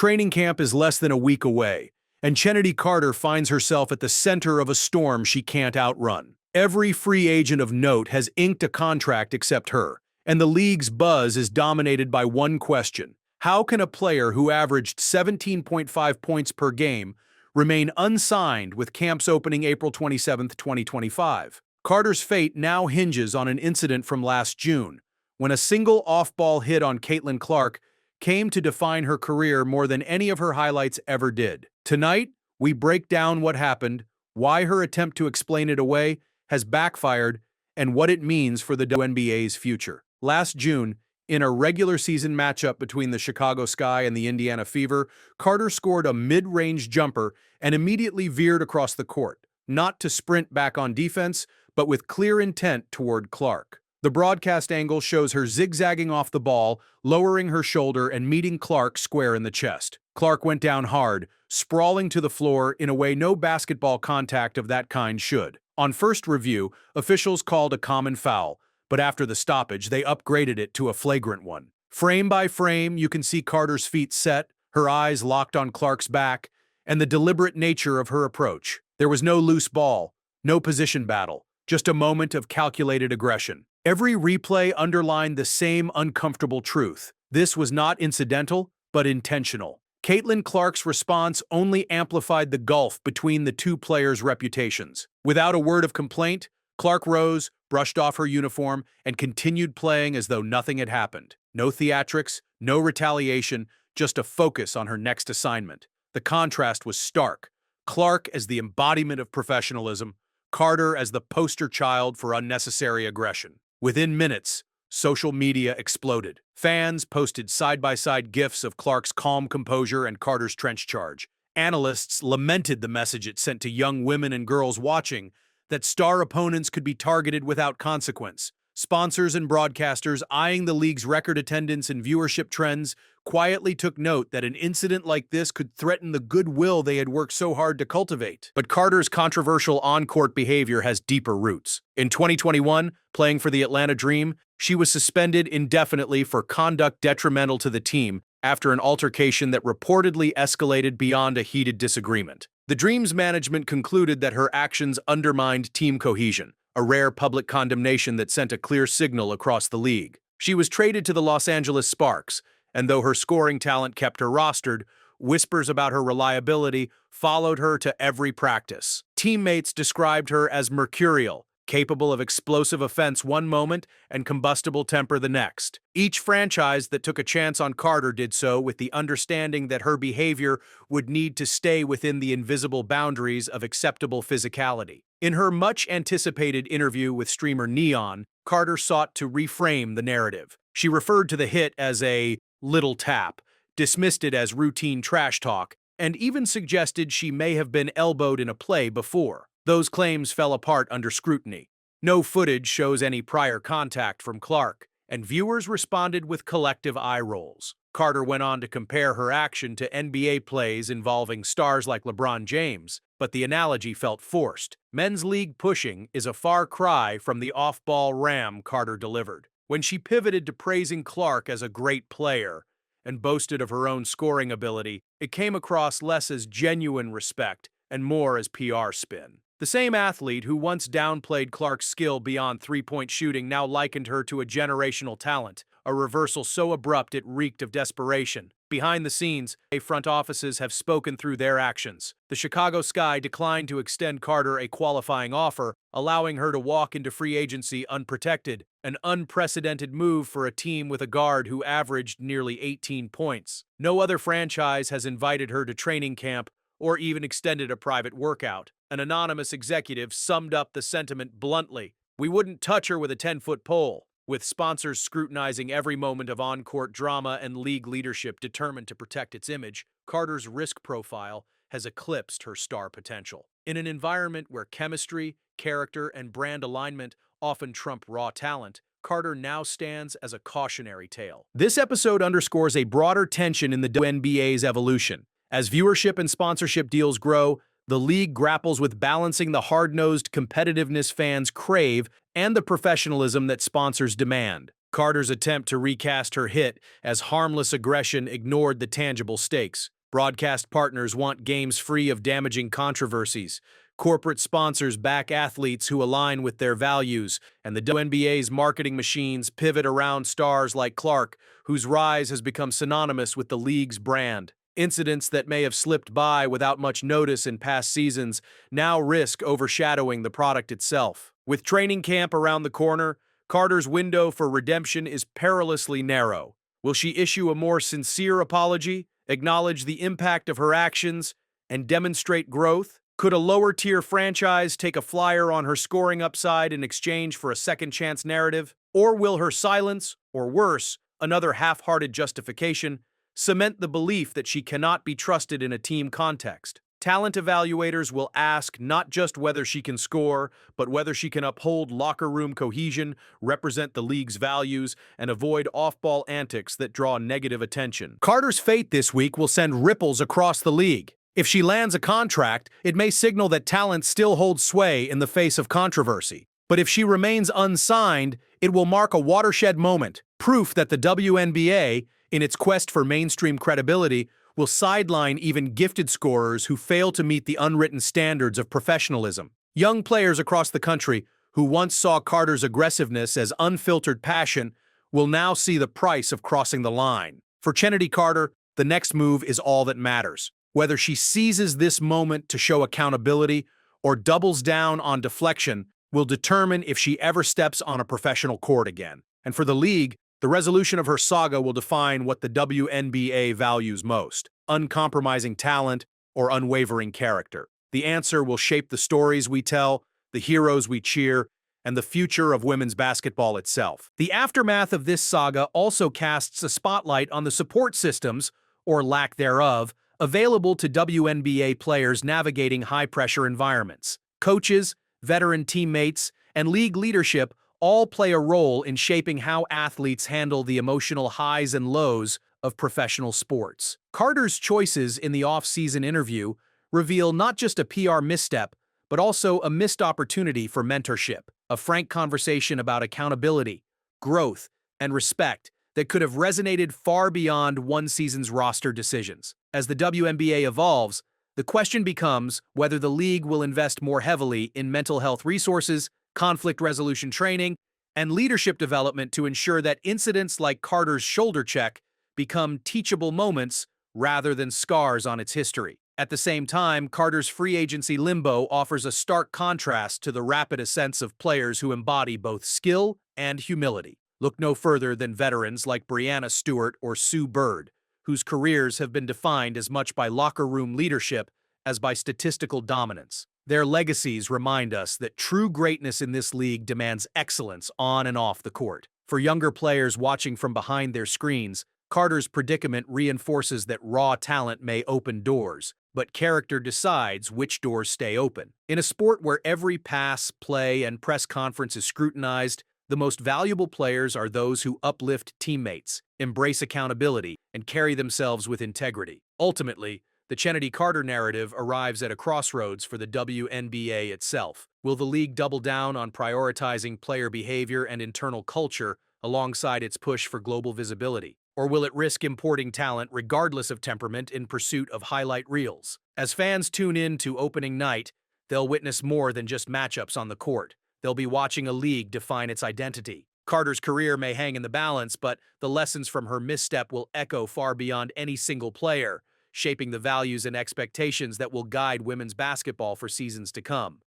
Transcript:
Training camp is less than a week away, and Chennedy Carter finds herself at the center of a storm she can't outrun. Every free agent of note has inked a contract except her, and the league's buzz is dominated by one question. How can a player who averaged 17.5 points per game remain unsigned with camps opening April 27, 2025? Carter's fate now hinges on an incident from last June, when a single off-ball hit on Caitlin Clark came to define her career more than any of her highlights ever did. Tonight, we break down what happened, why her attempt to explain it away has backfired, and what it means for the WNBA's future. Last June, in a regular season matchup between the Chicago Sky and the Indiana Fever, Carter scored a mid-range jumper and immediately veered across the court, not to sprint back on defense, but with clear intent toward Clark. The broadcast angle shows her zigzagging off the ball, lowering her shoulder and meeting Clark square in the chest. Clark went down hard, sprawling to the floor in a way no basketball contact of that kind should. On first review, officials called a common foul, but after the stoppage, they upgraded it to a flagrant one. Frame by frame, you can see Carter's feet set, her eyes locked on Clark's back, and the deliberate nature of her approach. There was no loose ball, no position battle, just a moment of calculated aggression. Every replay underlined the same uncomfortable truth. This was not incidental, but intentional. Caitlin Clark's response only amplified the gulf between the two players' reputations. Without a word of complaint, Clark rose, brushed off her uniform, and continued playing as though nothing had happened. No theatrics, no retaliation, just a focus on her next assignment. The contrast was stark. Clark as the embodiment of professionalism, Carter as the poster child for unnecessary aggression. Within minutes, social media exploded. Fans posted side-by-side GIFs of Clark's calm composure and Carter's trench charge. Analysts lamented the message it sent to young women and girls watching, that star opponents could be targeted without consequence. Sponsors and broadcasters, eyeing the league's record attendance and viewership trends, quietly took note that an incident like this could threaten the goodwill they had worked so hard to cultivate. But Carter's controversial on-court behavior has deeper roots. In 2021, playing for the Atlanta Dream, she was suspended indefinitely for conduct detrimental to the team after an altercation that reportedly escalated beyond a heated disagreement. The Dream's management concluded that her actions undermined team cohesion, a rare public condemnation that sent a clear signal across the league. She was traded to the Los Angeles Sparks, and though her scoring talent kept her rostered, whispers about her reliability followed her to every practice. Teammates described her as mercurial, capable of explosive offense one moment and combustible temper the next. Each franchise that took a chance on Carter did so with the understanding that her behavior would need to stay within the invisible boundaries of acceptable physicality. In her much-anticipated interview with streamer Neon, Carter sought to reframe the narrative. She referred to the hit as a little tap, dismissed it as routine trash talk, and even suggested she may have been elbowed in a play before. Those claims fell apart under scrutiny. No footage shows any prior contact from Clark, and viewers responded with collective eye rolls. Carter went on to compare her action to NBA plays involving stars like LeBron James, but the analogy felt forced. Men's league pushing is a far cry from the off-ball ram Carter delivered. When she pivoted to praising Clark as a great player and boasted of her own scoring ability, it came across less as genuine respect and more as PR spin. The same athlete who once downplayed Clark's skill beyond three-point shooting now likened her to a generational talent, a reversal so abrupt it reeked of desperation. Behind the scenes, front offices have spoken through their actions. The Chicago Sky declined to extend Carter a qualifying offer, allowing her to walk into free agency unprotected, an unprecedented move for a team with a guard who averaged nearly 18 points. No other franchise has invited her to training camp or even extended a private workout. An anonymous executive summed up the sentiment bluntly: "We wouldn't touch her with a 10-foot pole." With sponsors scrutinizing every moment of on-court drama and league leadership determined to protect its image, Carter's risk profile has eclipsed her star potential. In an environment where chemistry, character, and brand alignment often trump raw talent, Carter now stands as a cautionary tale. This episode underscores a broader tension in the WNBA's evolution. As viewership and sponsorship deals grow, the league grapples with balancing the hard-nosed competitiveness fans crave and the professionalism that sponsors demand. Carter's attempt to recast her hit as harmless aggression ignored the tangible stakes. Broadcast partners want games free of damaging controversies. Corporate sponsors back athletes who align with their values, and the WNBA's marketing machines pivot around stars like Clark, whose rise has become synonymous with the league's brand. Incidents that may have slipped by without much notice in past seasons now risk overshadowing the product itself. With training camp around the corner, Carter's window for redemption is perilously narrow. Will she issue a more sincere apology, acknowledge the impact of her actions, and demonstrate growth? Could a lower-tier franchise take a flyer on her scoring upside in exchange for a second-chance narrative? Or will her silence, or worse, another half-hearted justification, cement the belief that she cannot be trusted in a team context? Talent evaluators will ask not just whether she can score, but whether she can uphold locker room cohesion, represent the league's values, and avoid off-ball antics that draw negative attention. Carter's fate this week will send ripples across the league. If she lands a contract, it may signal that talent still holds sway in the face of controversy. But if she remains unsigned, it will mark a watershed moment, proof that the WNBA, in its quest for mainstream credibility, will sideline even gifted scorers who fail to meet the unwritten standards of professionalism. Young players across the country who once saw Carter's aggressiveness as unfiltered passion will now see the price of crossing the line. For Chennedy Carter, the next move is all that matters. Whether she seizes this moment to show accountability or doubles down on deflection will determine if she ever steps on a professional court again. And for the league, the resolution of her saga will define what the WNBA values most: uncompromising talent or unwavering character. The answer will shape the stories we tell, the heroes we cheer, and the future of women's basketball itself. The aftermath of this saga also casts a spotlight on the support systems, or lack thereof, available to WNBA players navigating high-pressure environments. Coaches, veteran teammates, and league leadership all play a role in shaping how athletes handle the emotional highs and lows of professional sports. Carter's choices in the off-season interview reveal not just a PR misstep, but also a missed opportunity for mentorship, a frank conversation about accountability, growth, and respect that could have resonated far beyond one season's roster decisions. As the WNBA evolves, the question becomes whether the league will invest more heavily in mental health resources, conflict resolution training, and leadership development to ensure that incidents like Carter's shoulder check become teachable moments rather than scars on its history. At the same time, Carter's free agency limbo offers a stark contrast to the rapid ascents of players who embody both skill and humility. Look no further than veterans like Breanna Stewart or Sue Bird, whose careers have been defined as much by locker room leadership as by statistical dominance. Their legacies remind us that true greatness in this league demands excellence on and off the court. For younger players watching from behind their screens, Carter's predicament reinforces that raw talent may open doors, but character decides which doors stay open. In a sport where every pass, play, and press conference is scrutinized, the most valuable players are those who uplift teammates, embrace accountability, and carry themselves with integrity. Ultimately, the Chennedy Carter narrative arrives at a crossroads for the WNBA itself. Will the league double down on prioritizing player behavior and internal culture alongside its push for global visibility? Or will it risk importing talent regardless of temperament in pursuit of highlight reels? As fans tune in to opening night, they'll witness more than just matchups on the court. They'll be watching a league define its identity. Carter's career may hang in the balance, but the lessons from her misstep will echo far beyond any single player, shaping the values and expectations that will guide women's basketball for seasons to come.